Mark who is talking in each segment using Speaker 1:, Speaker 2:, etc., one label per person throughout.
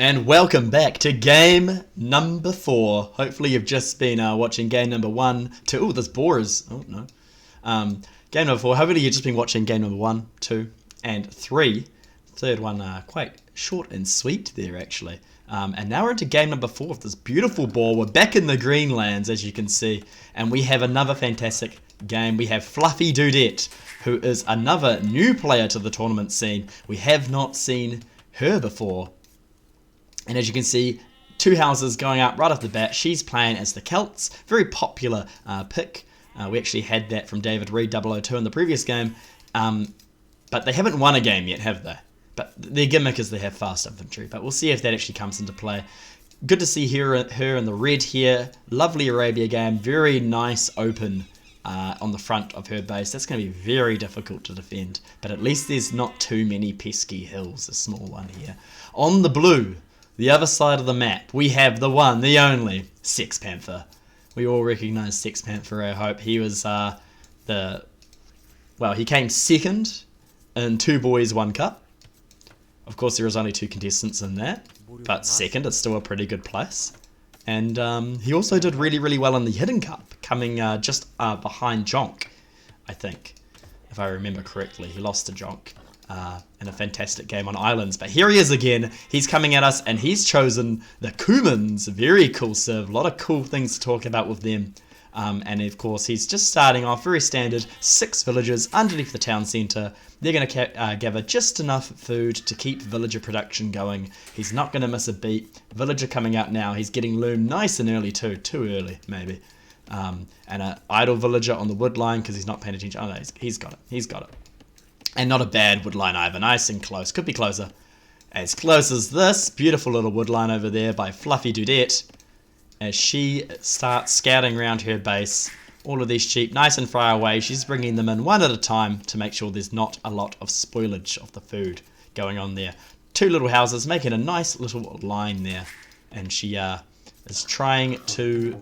Speaker 1: And welcome back to game number 4. Hopefully you've just been watching game number 1, 2. Oh, there's boars. Oh, no. Game number 4. Hopefully you've just been watching game number 1, 2, and 3. Third one quite short and sweet there, actually. And now we're into game number 4 of this beautiful boar. We're back in the Greenlands, as you can see. And we have another fantastic game. We have FluffyDudette, who is another new player to the tournament scene. We have not seen her before. And as you can see, 2 houses going up right off the bat. She's playing as the Celts. Very popular pick. We actually had that from David Reed 002 in the previous game. But they haven't won a game yet, have they? But their gimmick is they have fast infantry. But we'll see if that actually comes into play. Good to see her in the red here. Lovely Arabia game. Very nice open on the front of her base. That's going to be very difficult to defend. But at least there's not too many pesky hills. A small one here. On the blue, the other side of the map, we have the one, the only, Sexpanther. We all recognise Sexpanther, I hope. He was he came second in 2 boys, 1 cup. Of course, there was only 2 contestants in that, but second, it's still a pretty good place. And he also did really, really well in the Hidden Cup, coming just behind Jonk, I think, if I remember correctly. He lost to Jonk in a fantastic game on Islands. But here he is again. He's coming at us, and he's chosen the Kumans. Very cool serve. A lot of cool things to talk about with them. And of course, he's just starting off very standard. 6 villagers underneath the town centre. They're going to gather just enough food to keep villager production going. He's not going to miss a beat. Villager coming out now. He's getting loom nice and early too. Too early, maybe. And an idle villager on the wood line because he's not paying attention. Oh, no, he's got it. He's got it. And not a bad wood line either. Nice and close. Could be closer. As close as this. Beautiful little wood line over there by FluffyDudette. As she starts scouting around her base. All of these sheep nice and far away. She's bringing them in one at a time to make sure there's not a lot of spoilage of the food going on there. 2 little houses making a nice little line there. And she is trying to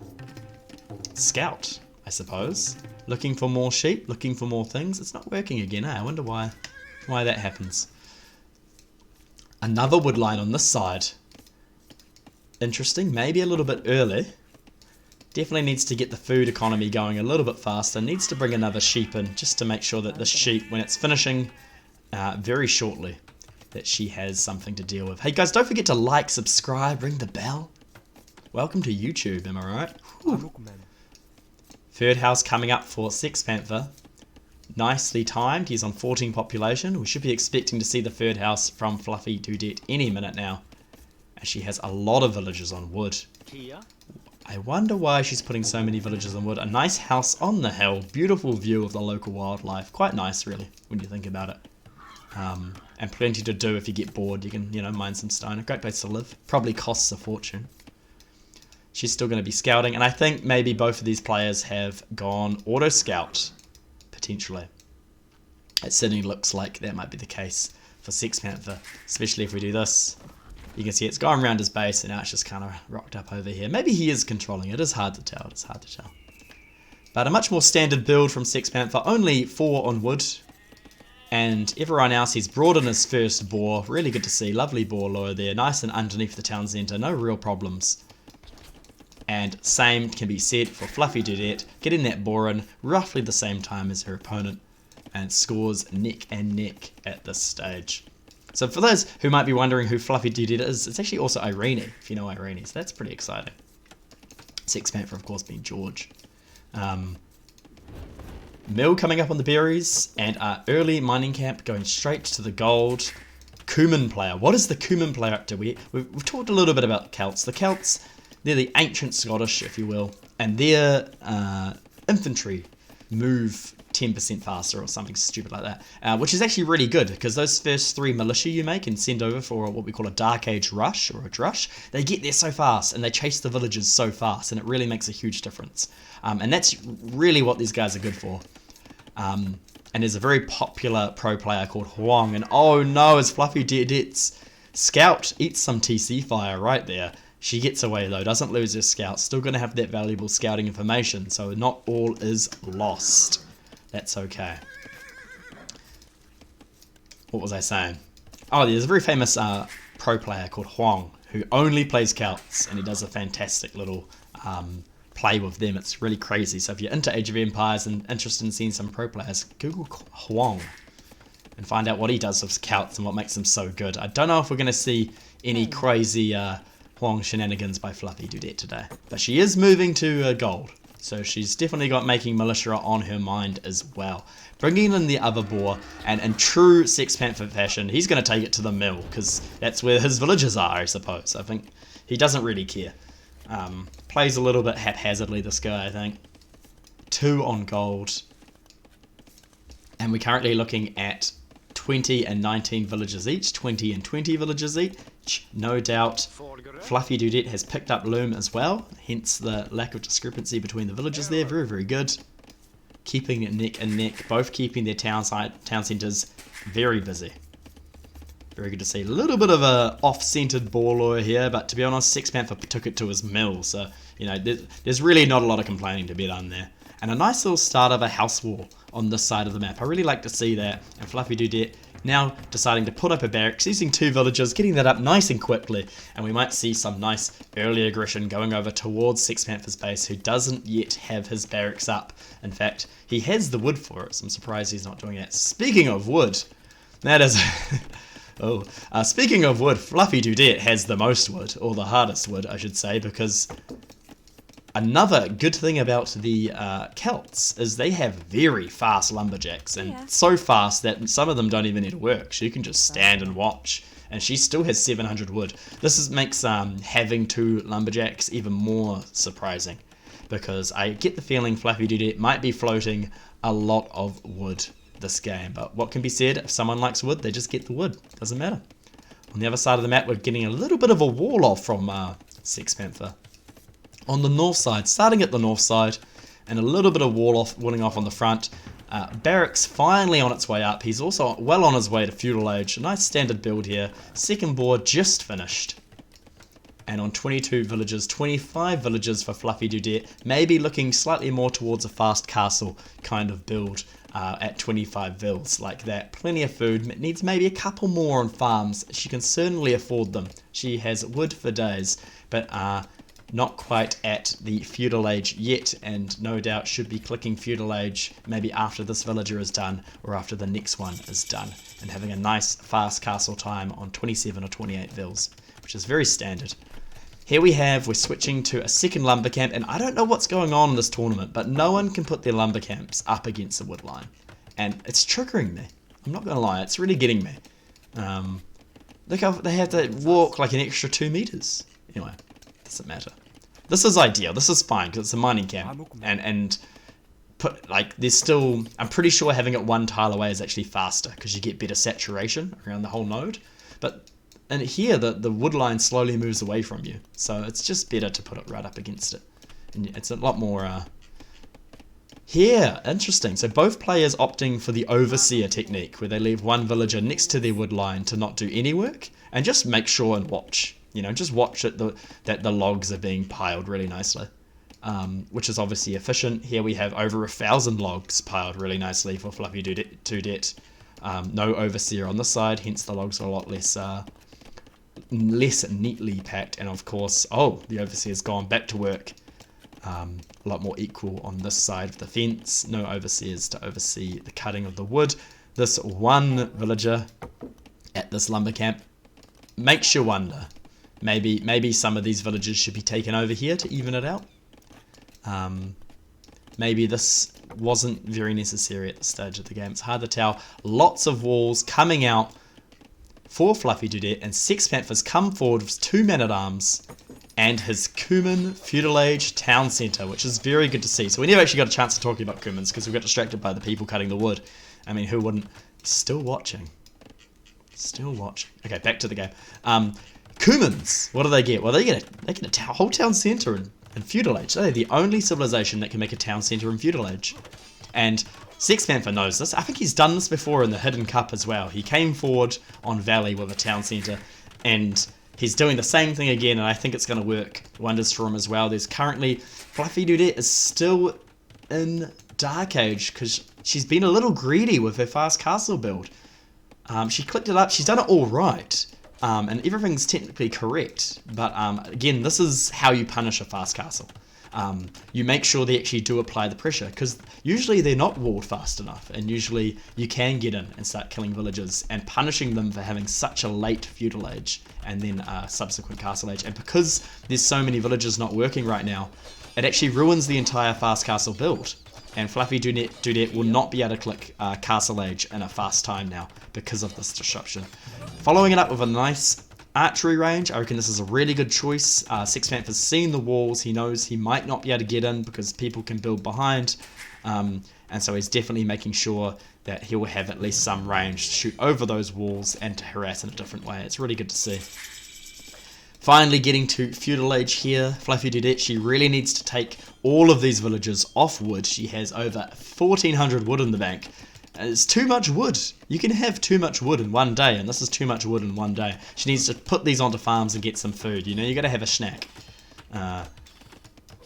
Speaker 1: scout, I suppose. Looking for more sheep, looking for more things. It's not working again, eh? I wonder why that happens. Another wood line on this side. Interesting, maybe a little bit early. Definitely needs to get the food economy going a little bit faster. Needs to bring another sheep in just to make sure that the sheep, when it's finishing very shortly, that she has something to deal with. Hey guys, don't forget to like, subscribe, ring the bell. Welcome to YouTube, am I right? Whew. Third house coming up for Sexpanther. Nicely timed. He's on 14 population. We should be expecting to see the third house from FluffyDudette any minute now. As she has a lot of villagers on wood. I wonder why she's putting so many villagers on wood. A nice house on the hill. Beautiful view of the local wildlife. Quite nice, really, when you think about it. And plenty to do if you get bored. You can, mine some stone. A great place to live. Probably costs a fortune. She's still going to be scouting, and I think maybe both of these players have gone auto-scout, potentially. It certainly looks like that might be the case for Sexpanther, especially if we do this. You can see it's gone around his base, and now it's just kind of rocked up over here. Maybe he is controlling it. It's hard to tell. It's hard to tell. But a much more standard build from Sexpanther. Only 4 on wood, and everyone else, he's brought in his first boar. Really good to see. Lovely boar lure there. Nice and underneath the town centre. No real problems. And same can be said for FluffyDudette, getting that boar in roughly the same time as her opponent, and scores neck and neck at this stage. So for those who might be wondering who FluffyDudette is, it's actually also Irene, if you know Irene, so that's pretty exciting. Sexpanther, of course, being George. Mill coming up on the berries, and our early mining camp going straight to the gold. Kuman player. What is the Kuman player up to? We've talked a little bit about the Celts. The Celts, they're the ancient Scottish, if you will, and their infantry move 10% faster or something stupid like that, which is actually really good because those first 3 militia you make and send over for what we call a Dark Age rush or a drush, they get there so fast and they chase the villagers so fast, and it really makes a huge difference. And that's really what these guys are good for. And there's a very popular pro player called Huang, and oh no, as FluffyDudette's scout eats some TC fire right there. She gets away though, doesn't lose her scout, still going to have that valuable scouting information, so not all is lost. That's okay. What was I saying? Oh, there's a very famous pro player called Huang, who only plays Celts, and he does a fantastic little play with them. It's really crazy. So if you're into Age of Empires and interested in seeing some pro players, Google Huang and find out what he does with Celts and what makes him so good. I don't know if we're going to see any crazy Huang shenanigans by FluffyDudette today, but she is moving to gold. So she's definitely got making militia on her mind as well. Bringing in the other boar, and in true Sexpanther fashion, he's going to take it to the mill, because that's where his villagers are, I suppose. I think he doesn't really care. Plays a little bit haphazardly, this guy, I think. 2 on gold. And we're currently looking at 20 and 19 villagers each. 20 and 20 villagers each. No doubt FluffyDudette has picked up Loom as well, hence the lack of discrepancy between the villagers there. Very, very good. Keeping neck and neck, both keeping their town centres very busy. Very good to see. A little bit of a off-centered ball lawyer here, but to be honest, Sexpanther took it to his mill, so you know there's really not a lot of complaining to be done there. And a nice little start of a house wall on this side of the map. I really like to see that. And FluffyDudette now deciding to put up a barracks, using 2 villagers, getting that up nice and quickly, and we might see some nice early aggression going over towards Sexpanther's base, who doesn't yet have his barracks up. In fact, he has the wood for it, so I'm surprised he's not doing that. Speaking of wood, that is... speaking of wood, FluffyDudette has the most wood, or the hardest wood, I should say, because another good thing about the Celts is they have very fast lumberjacks, and so fast that some of them don't even need to work. She can just stand and watch, and she still has 700 wood. This makes having 2 lumberjacks even more surprising, because I get the feeling FluffyDudette might be floating a lot of wood this game. But what can be said, if someone likes wood, they just get the wood. Doesn't matter. On the other side of the map, we're getting a little bit of a wall off from Sexpanther. On the north side, starting at the north side, and a little bit of walling off on the front. Barracks finally on its way up. He's also well on his way to feudal age. A nice standard build here. Second board just finished. And on 22 villagers, 25 villagers for FluffyDudette, maybe looking slightly more towards a fast castle kind of build at 25 vills like that. Plenty of food, needs maybe a couple more on farms. She can certainly afford them. She has wood for days, but not quite at the feudal age yet, and no doubt should be clicking feudal age maybe after this villager is done or after the next one is done, and having a nice fast castle time on 27 or 28 vills, which is very standard. Here we're switching to a second lumber camp, and I don't know what's going on in this tournament, but no one can put their lumber camps up against the wood line, and it's triggering me. I'm not gonna lie, it's really getting me. Look how they have to walk like an extra 2 meters. Anyway, doesn't matter. This is ideal. This is fine because it's a mining camp, and put like there's still. I'm pretty sure having it 1 tile away is actually faster because you get better saturation around the whole node. But and here the wood line slowly moves away from you, so it's just better to put it right up against it, and it's a lot more. Here, interesting. So both players opting for the overseer technique, where they leave 1 villager next to their wood line to not do any work and just make sure and watch. You know, just watch it that the logs are being piled really nicely, which is obviously efficient. Here we have over 1,000 logs piled really nicely for FluffyDudette. No overseer on this side, hence the logs are a lot less neatly packed. And of course, the overseer's gone back to work. A lot more equal on this side of the fence. No overseers to oversee the cutting of the wood. This 1 villager at this lumber camp makes you wonder. Maybe some of these villagers should be taken over here to even it out. Maybe this wasn't very necessary at this stage of the game. It's hard to tell. Lots of walls coming out for FluffyDudette, and Sexpanther's come forward with 2 men-at-arms and his Cumin Feudal Age Town Centre, which is very good to see. So we never actually got a chance to talk about Cumins because we got distracted by the people cutting the wood. I mean, who wouldn't? Still watching. Still watching. Okay, back to the game. Cumins, what do they get? Well, they get a whole town centre in feudal age. They're the only civilization that can make a town centre in feudal age. And Sexpanther knows this. I think he's done this before in the Hidden Cup as well. He came forward on Valley with a town centre, and he's doing the same thing again, and I think it's going to work wonders for him as well. There's currently, FluffyDudette is still in Dark Age because she's been a little greedy with her fast castle build. She clicked it up. She's done it all right. and everything's technically correct, but again, this is how you punish a fast castle. You make sure they actually do apply the pressure, because usually they're not walled fast enough, and usually you can get in and start killing villagers and punishing them for having such a late feudal age and then subsequent castle age. And because there's so many villagers not working right now, it actually ruins the entire fast castle build. And FluffyDudette will not be able to click castle age in a fast time now because of this disruption. Following it up with a nice archery range, I reckon this is a really good choice. Sexpanther's seen the walls, he knows he might not be able to get in because people can build behind, and so he's definitely making sure that he will have at least some range to shoot over those walls and to harass in a different way. It's really good to see. Finally getting to feudal age here, FluffyDudette, she really needs to take all of these villagers off wood. She has over 1400 wood in the bank. It's too much wood. You can have too much wood in one day, and this is too much wood in one day. She needs to put these onto farms and get some food. You know, you got to have a snack.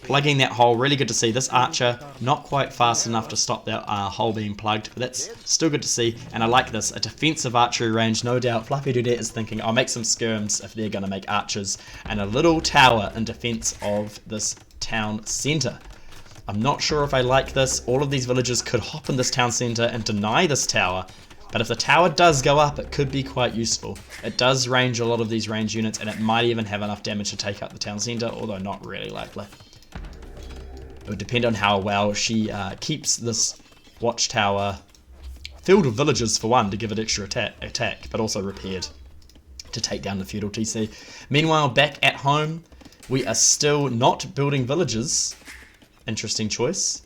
Speaker 1: Plugging that hole, really good to see. This archer, not quite fast enough to stop that hole being plugged, but that's still good to see. And I like this, a defensive archery range, no doubt. FluffyDudette is thinking, I'll make some skirms if they're going to make archers, and a little tower in defense of this town center. I'm not sure if I like this. All of these villagers could hop in this town center and deny this tower, but if the tower does go up, it could be quite useful. It does range a lot of these range units, and it might even have enough damage to take out the town center, although not really likely. It would depend on how well she keeps this watchtower filled with villagers, for one, to give it extra attack, but also repaired to take down the feudal TC. Meanwhile, back at home, we are still not building villages. Interesting choice.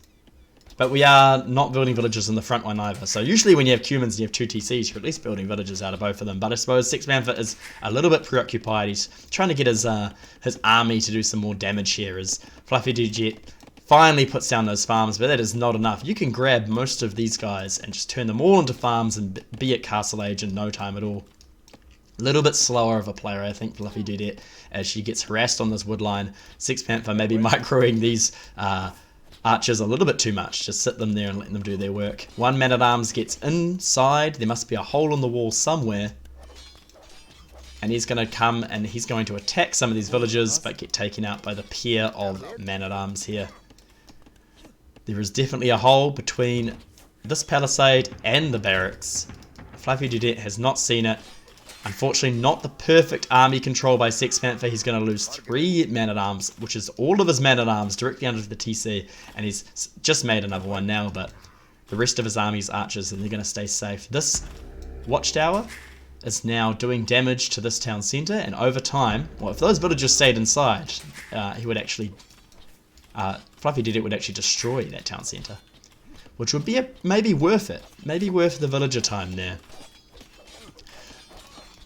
Speaker 1: But we are not building villages in the front one either. So usually when you have Cumans and you have 2 TCs, you're at least building villages out of both of them. But I suppose Sexpanther is a little bit preoccupied. He's trying to get his army to do some more damage here, as FluffyDudette finally puts down those farms, but that is not enough. You can grab most of these guys and just turn them all into farms and be at castle age in no time at all. A little bit slower of a player, I think, FluffyDudette, as she gets harassed on this wood line. Sexpanther maybe microing these archers a little bit too much. Just sit them there and let them do their work. One man-at-arms gets inside. There must be a hole in the wall somewhere. And he's going to come and he's going to attack some of these villagers, but get taken out by the pair of man-at-arms here. There is definitely a hole between this palisade and the barracks. FluffyDudette has not seen it. Unfortunately, not the perfect army control by Sexpanther. He's going to lose 3 man-at-arms, which is all of his man-at-arms directly under the TC. And he's just made another one now, but the rest of his army's archers, and they're going to stay safe. This watchtower is now doing damage to this town centre, and over time, well, if those villagers stayed inside, he would actually... FluffyDudette would actually destroy that town centre, which would be maybe worth it. Maybe worth the villager time there.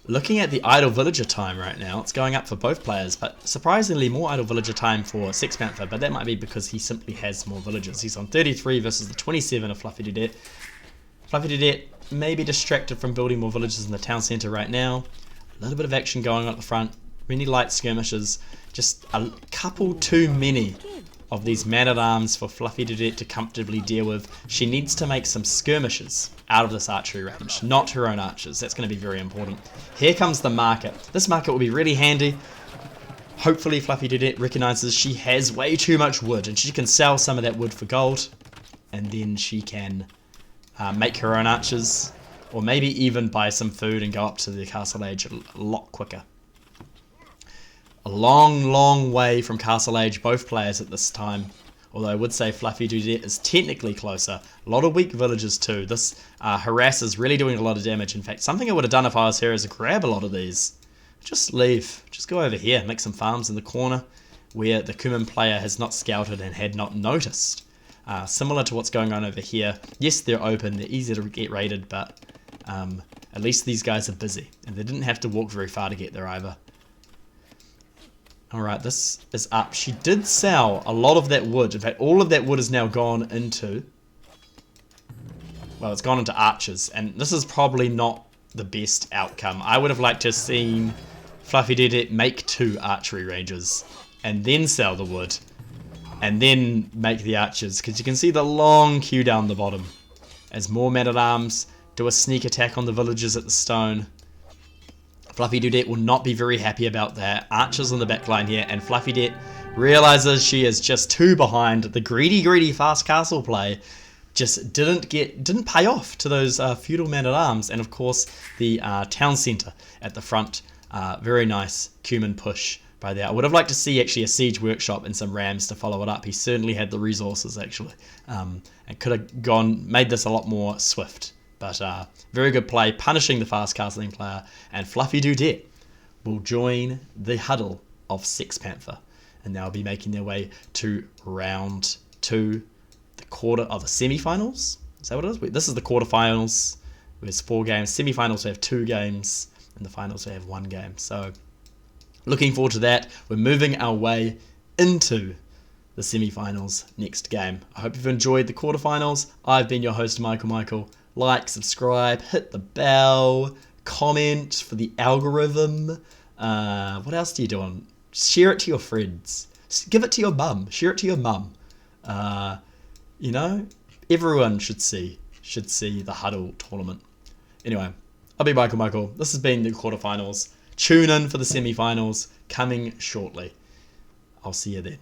Speaker 1: Looking at the idle villager time right now, it's going up for both players, but surprisingly more idle villager time for Sexpanther, but that might be because he simply has more villagers. He's on 33 versus the 27 of FluffyDudette. FluffyDudette may be distracted from building more villages in the town centre right now. A little bit of action going on at the front, many light skirmishes, just a couple too many of these man-at-arms for FluffyDudette to comfortably deal with. She needs to make some skirmishes out of this archery range, not her own archers. That's going to be very important. Here comes the market. This market will be really handy. Hopefully FluffyDudette recognizes she has way too much wood, and she can sell some of that wood for gold, and then she can make her own archers, or maybe even buy some food and go up to the castle age a lot quicker. A long, long way from castle age, both players at this time. Although I would say FluffyDudette is technically closer. A lot of weak villagers too. This harass is really doing a lot of damage. In fact, something I would have done if I was here is grab a lot of these. Just leave. Just go over here. Make some farms in the corner where the Cuman player has not scouted and had not noticed. Similar to what's going on over here. Yes, they're open. They're easy to get raided, but at least these guys are busy. And they didn't have to walk very far to get there either. Alright, this is up. She did sell a lot of that wood. In fact, all of that wood is now gone into... well, it's gone into archers. And this is probably not the best outcome. I would have liked to have seen FluffyDudette make 2 archery ranges. And then sell the wood. And then make the archers. Because you can see the long queue down the bottom. As more men-at-arms do a sneak attack on the villagers at the stone. FluffyDudette will not be very happy about that. Archer's on the back line here, and FluffyDudette realizes she is just 2 behind. The greedy fast castle play just didn't pay off to those feudal men-at-arms, and of course the town centre at the front. Very nice cumin push by there. I would have liked to see actually a siege workshop and some rams to follow it up. He certainly had the resources actually, and could have made this a lot more swift. But very good play, punishing the fast castling player, and FluffyDudette will join the huddle of Sexpanther, and they'll be making their way to round 2, the semi-finals. Is that what it is? This is the quarterfinals. There's 4 games. Semi-finals we have 2 games, and the finals we have 1 game. So looking forward to that. We're moving our way into the semi-finals next game. I hope you've enjoyed the quarterfinals. I've been your host, Michael. Like, subscribe, hit the bell, comment for the algorithm. What else do you do? Share it to your friends. Give it to your mum. Share it to your mum. You know, everyone should see the Huddle tournament. Anyway, I'll be Michael. This has been the quarterfinals. Tune in for the semi-finals coming shortly. I'll see you then.